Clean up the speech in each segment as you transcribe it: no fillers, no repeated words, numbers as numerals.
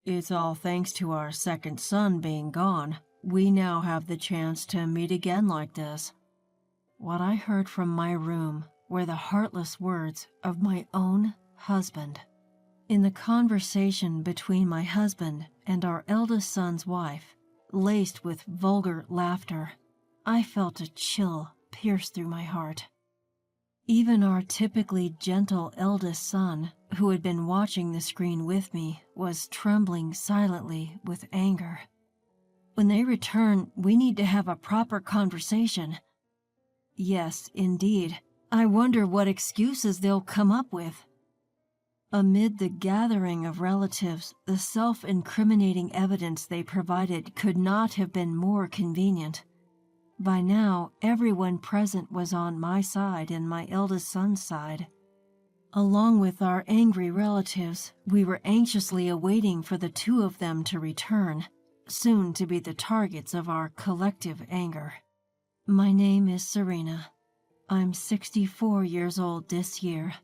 It's all thanks to our second son being gone. We now have the chance to meet again like this. What I heard from my room were the heartless words of my own husband. In the conversation between my husband and our eldest son's wife, laced with vulgar laughter, I felt a chill pierce through my heart. Even our typically gentle eldest son, who had been watching the screen with me, was trembling silently with anger. When they return, we need to have a proper conversation. Yes, indeed. I wonder what excuses they'll come up with. Amid the gathering of relatives, the self-incriminating evidence they provided could not have been more convenient. By now, everyone present was on my side and my eldest son's side. Along with our angry relatives, we were anxiously awaiting for the two of them to return, soon to be the targets of our collective anger. My name is Serena. I'm 64 years old this year.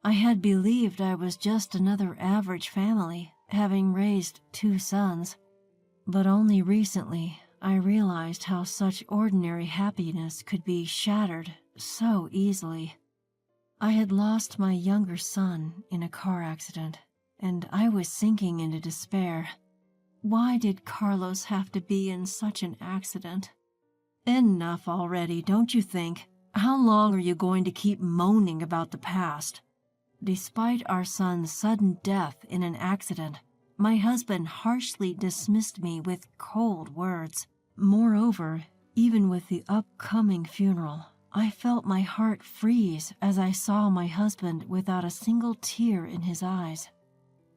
I had believed I was just another average family, having raised 2 sons. But only recently, I realized how such ordinary happiness could be shattered so easily. I had lost my younger son in a car accident, and I was sinking into despair. Why did Carlos have to be in such an accident? Enough already, don't you think? How long are you going to keep moaning about the past? Despite our son's sudden death in an accident, my husband harshly dismissed me with cold words. Moreover, even with the upcoming funeral, I felt my heart freeze as I saw my husband without a single tear in his eyes.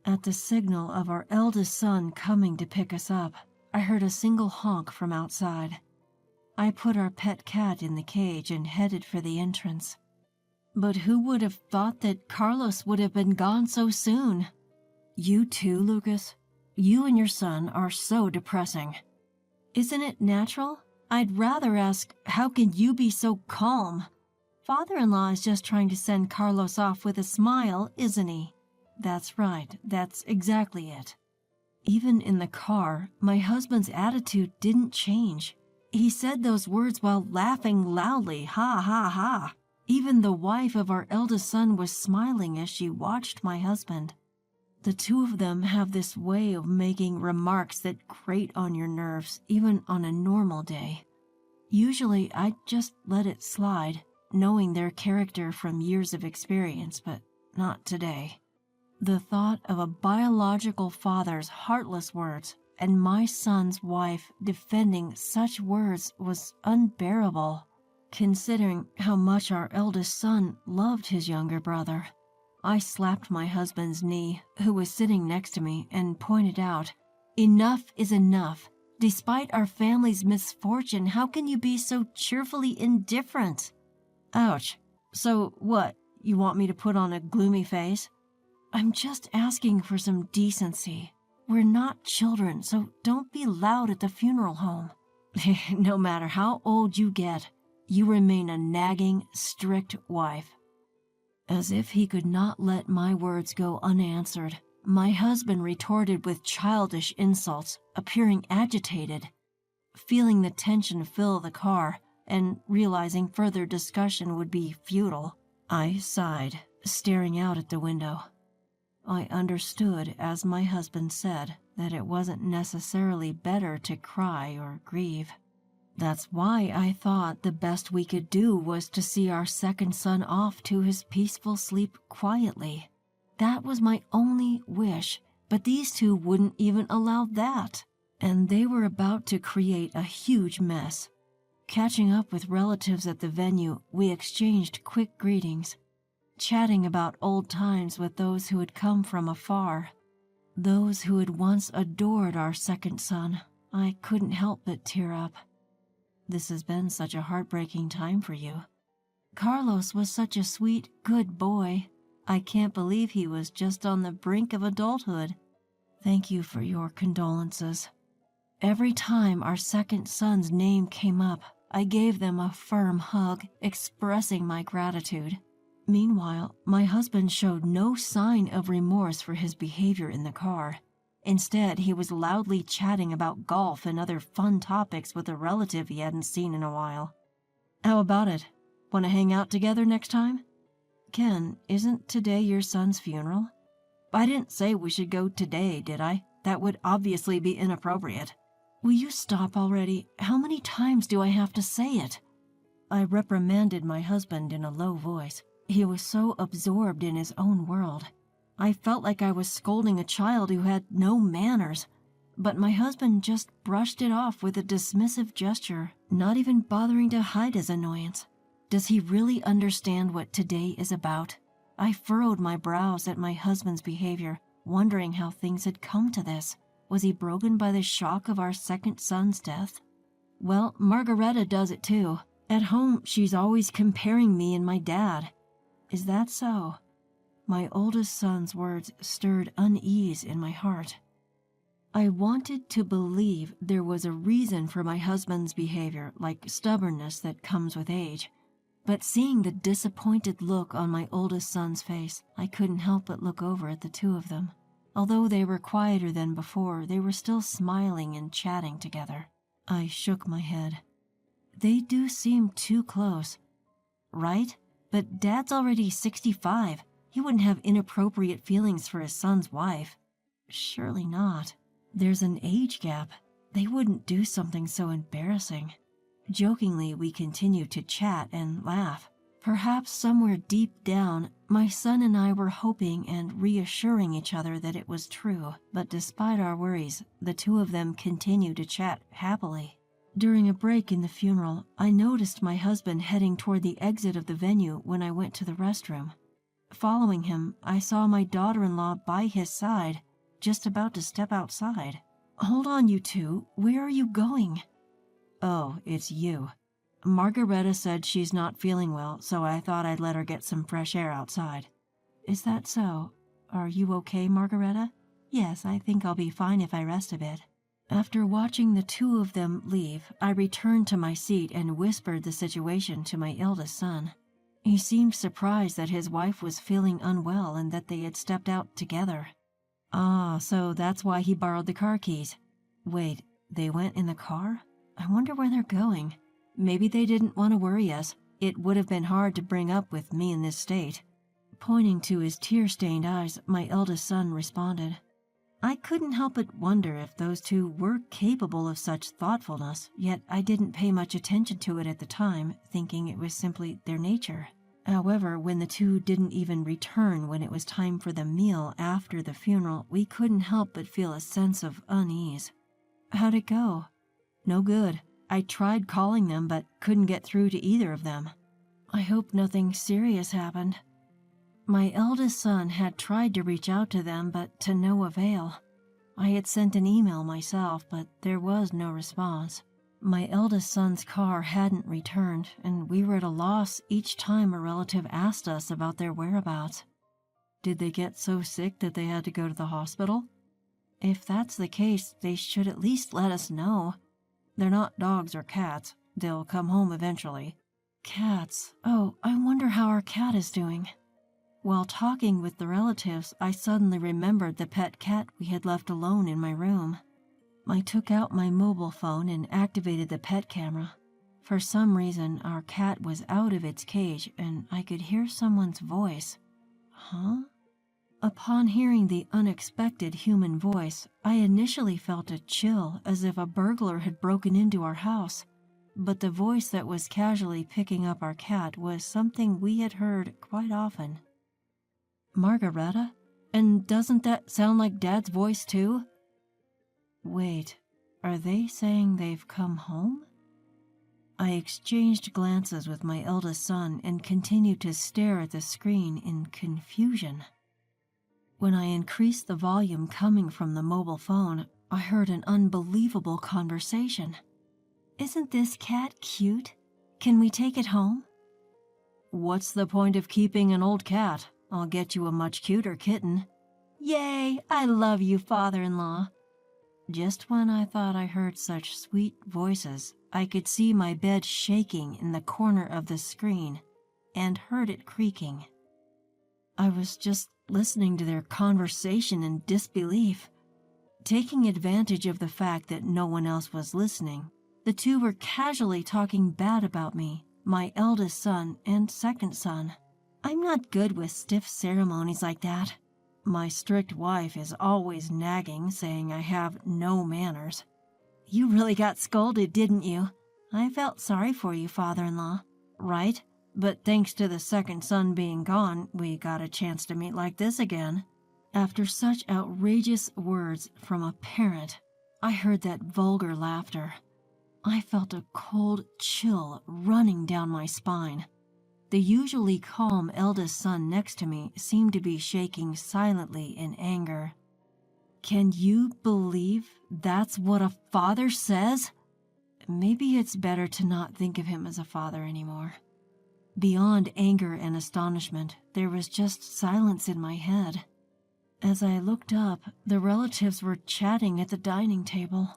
At the signal of our eldest son coming to pick us up, I heard a single honk from outside. I put our pet cat in the cage and headed for the entrance. But who would have thought that Carlos would have been gone so soon? You too, Lucas? You and your son are so depressing. Isn't it natural? I'd rather ask, how can you be so calm? Father-in-law is just trying to send Carlos off with a smile, isn't he? That's right, that's exactly it. Even in the car, my husband's attitude didn't change. He said those words while laughing loudly, ha ha ha. Even the wife of our eldest son was smiling as she watched my husband. The two of them have this way of making remarks that grate on your nerves, even on a normal day. Usually, I'd just let it slide, knowing their character from years of experience, but not today. The thought of a biological father's heartless words and my son's wife defending such words was unbearable, considering how much our eldest son loved his younger brother. I slapped my husband's knee, who was sitting next to me, and pointed out, "Enough is enough. Despite our family's misfortune, how can you be so cheerfully indifferent?" Ouch. So what, you want me to put on a gloomy face? I'm just asking for some decency. We're not children, so don't be loud at the funeral home. No matter how old you get, you remain a nagging, strict wife. As if he could not let my words go unanswered, my husband retorted with childish insults, appearing agitated. Feeling the tension fill the car, and realizing further discussion would be futile, I sighed, staring out at the window. I understood, as my husband said, that it wasn't necessarily better to cry or grieve. That's why I thought the best we could do was to see our second son off to his peaceful sleep quietly. That was my only wish, but these two wouldn't even allow that, and they were about to create a huge mess. Catching up with relatives at the venue, we exchanged quick greetings, chatting about old times with those who had come from afar, those who had once adored our second son. I couldn't help but tear up. This has been such a heartbreaking time for you. Carlos was such a sweet, good boy. I can't believe he was just on the brink of adulthood. Thank you for your condolences. Every time our second son's name came up, I gave them a firm hug, expressing my gratitude. Meanwhile, my husband showed no sign of remorse for his behavior in the car. Instead, he was loudly chatting about golf and other fun topics with a relative he hadn't seen in a while. How about it? Want to hang out together next time? Ken, isn't today your son's funeral? I didn't say we should go today, did I? That would obviously be inappropriate. Will you stop already? How many times do I have to say it? I reprimanded my husband in a low voice. He was so absorbed in his own world. I felt like I was scolding a child who had no manners. But my husband just brushed it off with a dismissive gesture, not even bothering to hide his annoyance. Does he really understand what today is about? I furrowed my brows at my husband's behavior, wondering how things had come to this. Was he broken by the shock of our second son's death? Well, Margareta does it too. At home, she's always comparing me and my dad. Is that so? My oldest son's words stirred unease in my heart. I wanted to believe there was a reason for my husband's behavior, like stubbornness that comes with age. But seeing the disappointed look on my oldest son's face, I couldn't help but look over at the two of them. Although they were quieter than before, they were still smiling and chatting together. I shook my head. They do seem too close. Right? But Dad's already 65. He wouldn't have inappropriate feelings for his son's wife. Surely not. There's an age gap. They wouldn't do something so embarrassing. Jokingly, we continued to chat and laugh. Perhaps somewhere deep down, my son and I were hoping and reassuring each other that it was true. But despite our worries, the two of them continued to chat happily. During a break in the funeral, I noticed my husband heading toward the exit of the venue when I went to the restroom. Following him, I saw my daughter-in-law by his side, just about to step outside. Hold on, you two. Where are you going? Oh, it's you. Margareta said she's not feeling well, so I thought I'd let her get some fresh air outside. Is that so? Are you okay, Margareta? Yes, I think I'll be fine if I rest a bit. After watching the two of them leave, I returned to my seat and whispered the situation to my eldest son. He seemed surprised that his wife was feeling unwell and that they had stepped out together. Ah, so that's why he borrowed the car keys. Wait, they went in the car? I wonder where they're going. Maybe they didn't want to worry us. It would have been hard to bring up with me in this state. Pointing to his tear-stained eyes, my eldest son responded. I couldn't help but wonder if those two were capable of such thoughtfulness, yet I didn't pay much attention to it at the time, thinking it was simply their nature. However, when the two didn't even return when it was time for the meal after the funeral, we couldn't help but feel a sense of unease. How'd it go? No good. I tried calling them, but couldn't get through to either of them. I hope nothing serious happened. My eldest son had tried to reach out to them, but to no avail. I had sent an email myself, but there was no response. My eldest son's car hadn't returned, and we were at a loss each time a relative asked us about their whereabouts. Did they get so sick that they had to go to the hospital? If that's the case, they should at least let us know. They're not dogs or cats. They'll come home eventually. Cats. Oh, I wonder how our cat is doing. While talking with the relatives, I suddenly remembered the pet cat we had left alone in my room. I took out my mobile phone and activated the pet camera. For some reason, our cat was out of its cage and I could hear someone's voice. Huh? Upon hearing the unexpected human voice, I initially felt a chill as if a burglar had broken into our house. But the voice that was casually picking up our cat was something we had heard quite often. Margareta? And doesn't that sound like Dad's voice too? Wait, are they saying they've come home? I exchanged glances with my eldest son and continued to stare at the screen in confusion. When I increased the volume coming from the mobile phone, I heard an unbelievable conversation. Isn't this cat cute? Can we take it home? What's the point of keeping an old cat? I'll get you a much cuter kitten. Yay, I love you, father-in-law. Just when I thought I heard such sweet voices, I could see my bed shaking in the corner of the screen and heard it creaking. I was just listening to their conversation in disbelief. Taking advantage of the fact that no one else was listening, the two were casually talking bad about me, my eldest son and second son. I'm not good with stiff ceremonies like that. My strict wife is always nagging, saying I have no manners. You really got scolded, didn't you? I felt sorry for you, father-in-law. Right? But thanks to the second son being gone, we got a chance to meet like this again. After such outrageous words from a parent, I heard that vulgar laughter. I felt a cold chill running down my spine. The usually calm eldest son next to me seemed to be shaking silently in anger. Can you believe that's what a father says? Maybe it's better to not think of him as a father anymore. Beyond anger and astonishment, there was just silence in my head. As I looked up, the relatives were chatting at the dining table.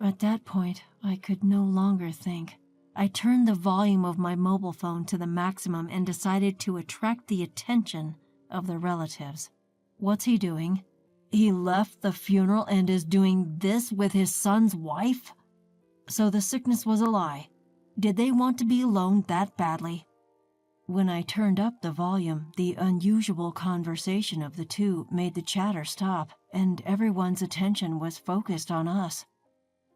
At that point, I could no longer think. I turned the volume of my mobile phone to the maximum and decided to attract the attention of the relatives. What's he doing? He left the funeral and is doing this with his son's wife? So the sickness was a lie. Did they want to be alone that badly? When I turned up the volume, the unusual conversation of the two made the chatter stop, and everyone's attention was focused on us.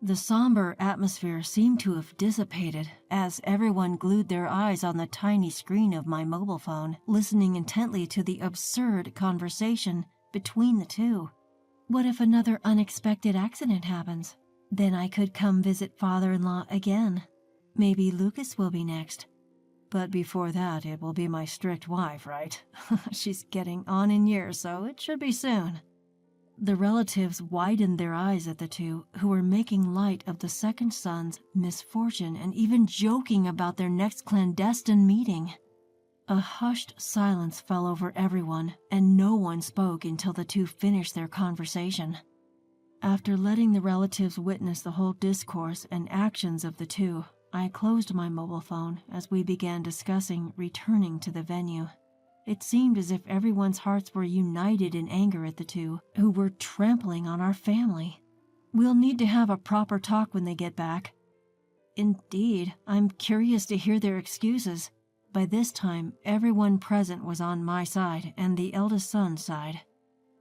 The somber atmosphere seemed to have dissipated as everyone glued their eyes on the tiny screen of my mobile phone, listening intently to the absurd conversation between the two. What if another unexpected accident happens? Then I could come visit father-in-law again. Maybe Lucas will be next. But before that, it will be my strict wife, right? She's getting on in years, so it should be soon. The relatives widened their eyes at the two, who were making light of the second son's misfortune and even joking about their next clandestine meeting. A hushed silence fell over everyone, and no one spoke until the two finished their conversation. After letting the relatives witness the whole discourse and actions of the two, I closed my mobile phone as we began discussing returning to the venue. It seemed as if everyone's hearts were united in anger at the two, who were trampling on our family. We'll need to have a proper talk when they get back. Indeed, I'm curious to hear their excuses. By this time, everyone present was on my side and the eldest son's side.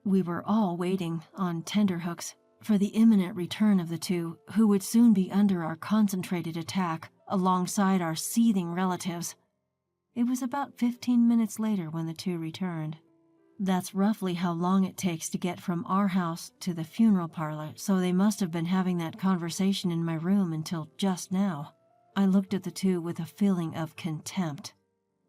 We were all waiting, on tenterhooks, for the imminent return of the two, who would soon be under our concentrated attack, alongside our seething relatives. It was about 15 minutes later when the two returned. That's roughly how long it takes to get from our house to the funeral parlor, so they must have been having that conversation in my room until just now. I looked at the two with a feeling of contempt.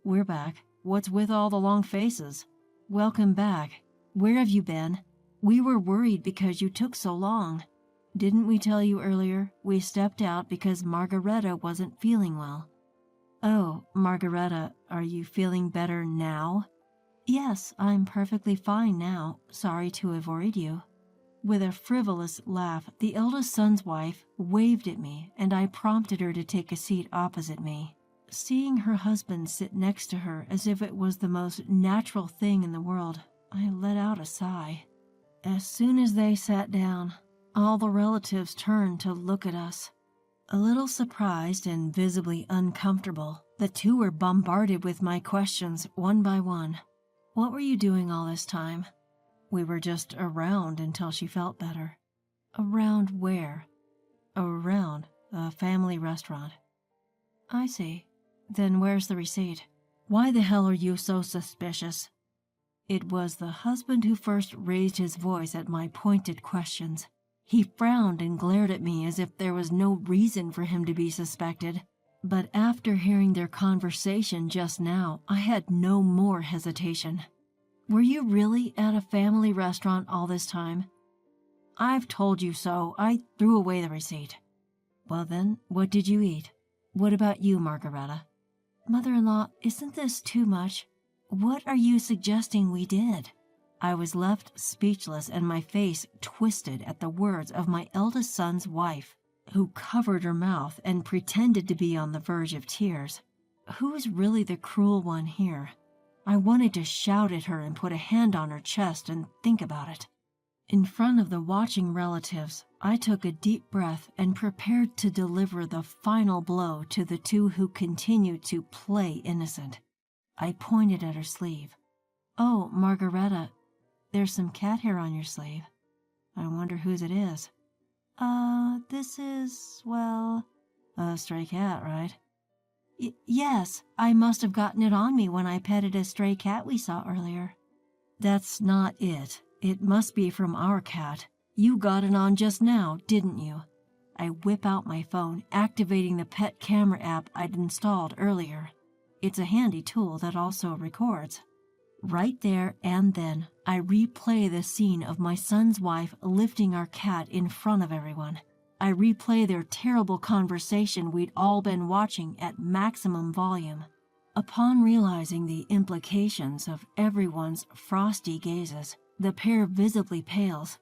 We're back. What's with all the long faces? Welcome back. Where have you been? We were worried because you took so long. Didn't we tell you earlier? We stepped out because Margareta wasn't feeling well. Oh, Margareta, are you feeling better now? Yes, I'm perfectly fine now. Sorry to have worried you. With a frivolous laugh, the eldest son's wife waved at me, and I prompted her to take a seat opposite me. Seeing her husband sit next to her as if it was the most natural thing in the world, I let out a sigh. As soon as they sat down, all the relatives turned to look at us. A little surprised and visibly uncomfortable, the two were bombarded with my questions one by one. What were you doing all this time? We were just around until she felt better. Around where? Around a family restaurant. I see. Then where's the receipt? Why the hell are you so suspicious? It was the husband who first raised his voice at my pointed questions. He frowned and glared at me as if there was no reason for him to be suspected. But after hearing their conversation just now, I had no more hesitation. Were you really at a family restaurant all this time? I've told you so. I threw away the receipt. Well then, what did you eat? What about you, Margareta? Mother-in-law, isn't this too much? What are you suggesting we did? I was left speechless and my face twisted at the words of my eldest son's wife, who covered her mouth and pretended to be on the verge of tears. Who's really the cruel one here? I wanted to shout at her and put a hand on her chest and think about it. In front of the watching relatives, I took a deep breath and prepared to deliver the final blow to the two who continued to play innocent. I pointed at her sleeve. "Oh, Margareta, there's some cat hair on your sleeve. I wonder whose it is." This is, well, a stray cat, right?" Yes, I must have gotten it on me when I petted a stray cat we saw earlier." "That's not it. It must be from our cat. You got it on just now, didn't you?" I whip out my phone, activating the pet camera app I'd installed earlier. It's a handy tool that also records. Right there and then, I replay the scene of my son's wife lifting our cat in front of everyone. I replay their terrible conversation we'd all been watching at maximum volume. Upon realizing the implications of everyone's frosty gazes, the pair visibly pales.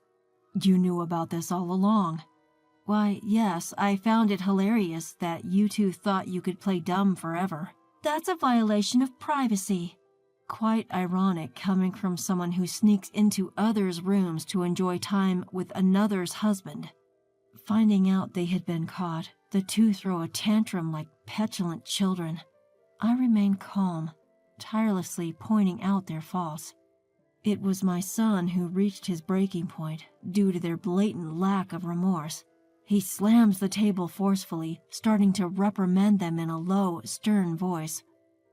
"You knew about this all along." "Why, yes, I found it hilarious that you two thought you could play dumb forever." "That's a violation of privacy." Quite ironic coming from someone who sneaks into others' rooms to enjoy time with another's husband. Finding out they had been caught, the two throw a tantrum like petulant children. I remain calm, tirelessly pointing out their faults. It was my son who reached his breaking point due to their blatant lack of remorse. He slams the table forcefully, starting to reprimand them in a low, stern voice.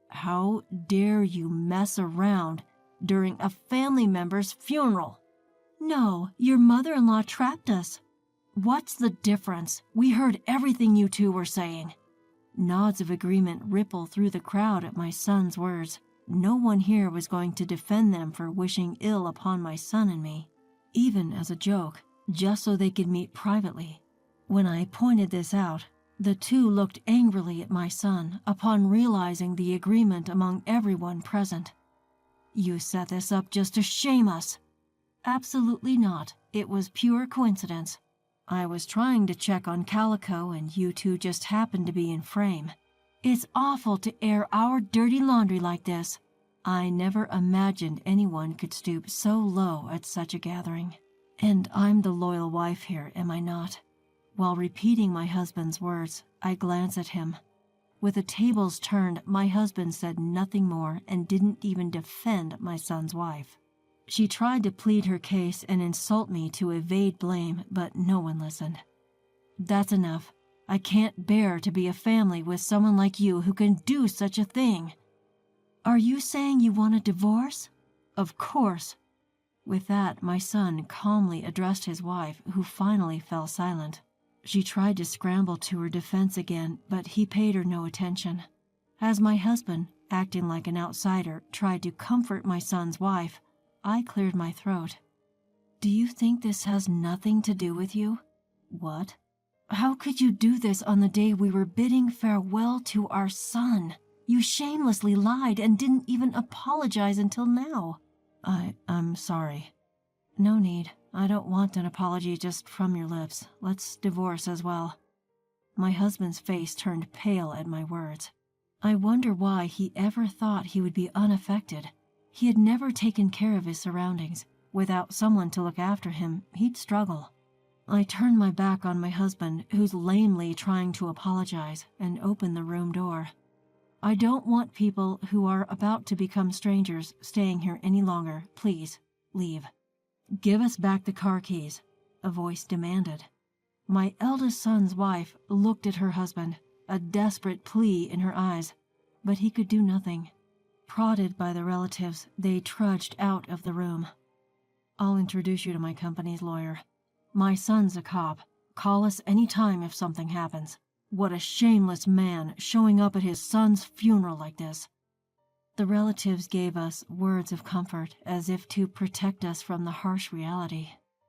"How dare you mess around during a family member's funeral?" "No, your mother-in-law trapped us." "What's the difference? We heard everything you two were saying." Nods of agreement ripple through the crowd at my son's words. No one here was going to defend them for wishing ill upon my son and me, even as a joke, just so they could meet privately. When I pointed this out, the two looked angrily at my son upon realizing the agreement among everyone present. "You set this up just to shame us." "Absolutely not. It was pure coincidence. I was trying to check on Calico and you two just happened to be in frame. It's awful to air our dirty laundry like this. I never imagined anyone could stoop so low at such a gathering. And I'm the loyal wife here, am I not?" While repeating my husband's words, I glance at him. With the tables turned, my husband said nothing more and didn't even defend my son's wife. She tried to plead her case and insult me to evade blame, but no one listened. "That's enough. I can't bear to be a family with someone like you who can do such a thing." "Are you saying you want a divorce?" "Of course." With that, my son calmly addressed his wife, who finally fell silent. She tried to scramble to her defense again, but he paid her no attention. As my husband, acting like an outsider, tried to comfort my son's wife, I cleared my throat. "Do you think this has nothing to do with you?" "What?" "How could you do this on the day we were bidding farewell to our son? You shamelessly lied and didn't even apologize until now." I'm sorry." "No need. I don't want an apology just from your lips. Let's divorce as well." My husband's face turned pale at my words. I wonder why he ever thought he would be unaffected. He had never taken care of his surroundings. Without someone to look after him, he'd struggle. I turned my back on my husband, who's lamely trying to apologize, and opened the room door. "I don't want people who are about to become strangers staying here any longer. Please, leave." "Give us back the car keys," a voice demanded. My eldest son's wife looked at her husband, a desperate plea in her eyes, but he could do nothing. Prodded by the relatives, they trudged out of the room. "I'll introduce you to my company's lawyer. My son's a cop. Call us any time if something happens. What a shameless man showing up at his son's funeral like this." The relatives gave us words of comfort as if to protect us from the harsh reality.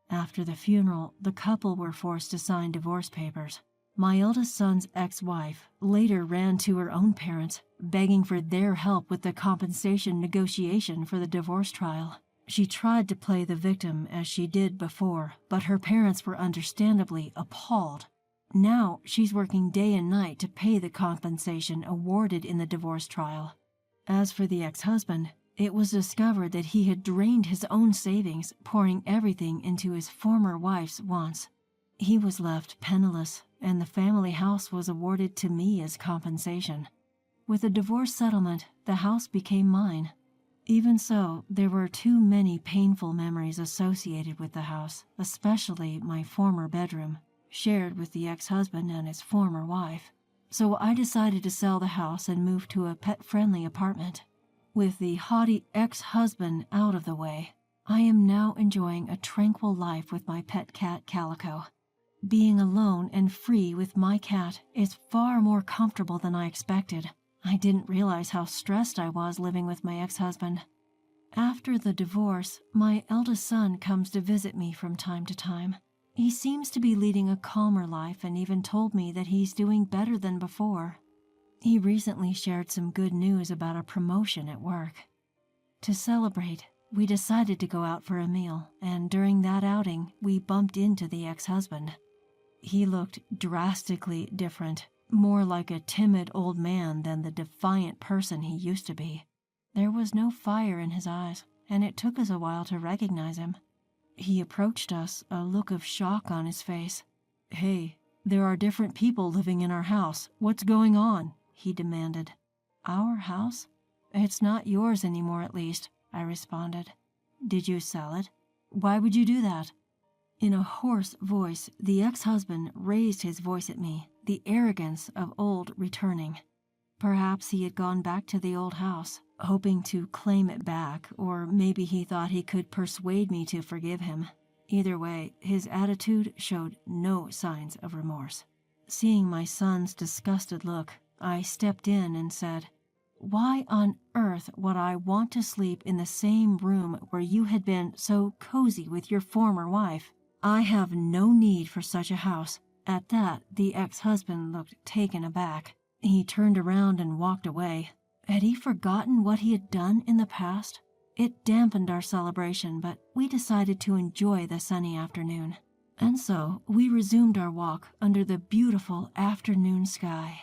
After the funeral, the couple were forced to sign divorce papers. My eldest son's ex-wife later ran to her own parents, begging for their help with the compensation negotiation for the divorce trial. She tried to play the victim as she did before, but her parents were understandably appalled. Now she's working day and night to pay the compensation awarded in the divorce trial. As for the ex-husband, It was discovered that he had drained his own savings, pouring everything into his former wife's wants. He was left penniless, and the family house was awarded to me as compensation. With the divorce settlement, the house became mine. Even so, there were too many painful memories associated with the house, especially my former bedroom, shared with the ex-husband and his former wife. So I decided to sell the house and move to a pet-friendly apartment. With the haughty ex-husband out of the way, I am now enjoying a tranquil life with my pet cat Calico. Being alone and free with my cat is far more comfortable than I expected. I didn't realize how stressed I was living with my ex-husband. After the divorce, my eldest son comes to visit me from time to time. He seems to be leading a calmer life and even told me that he's doing better than before. He recently shared some good news about a promotion at work. To celebrate, we decided to go out for a meal, and during that outing, we bumped into the ex-husband. He looked drastically different, more like a timid old man than the defiant person he used to be. There was no fire in his eyes, and it took us a while to recognize him. He approached us, a look of shock on his face. "Hey, there are different people living in our house. What's going on?" he demanded. "Our house? It's not yours anymore, at least," I responded. "Did you sell it? Why would you do that?" In a hoarse voice, the ex-husband raised his voice at me, the arrogance of old returning. Perhaps he had gone back to the old house, hoping to claim it back, or maybe he thought he could persuade me to forgive him. Either way, his attitude showed no signs of remorse. Seeing my son's disgusted look, I stepped in and said, "Why on earth would I want to sleep in the same room where you had been so cozy with your former wife? I have no need for such a house." At that, the ex-husband looked taken aback. He turned around and walked away. Had he forgotten what he had done in the past? It dampened our celebration, but we decided to enjoy the sunny afternoon. And so we resumed our walk under the beautiful afternoon sky.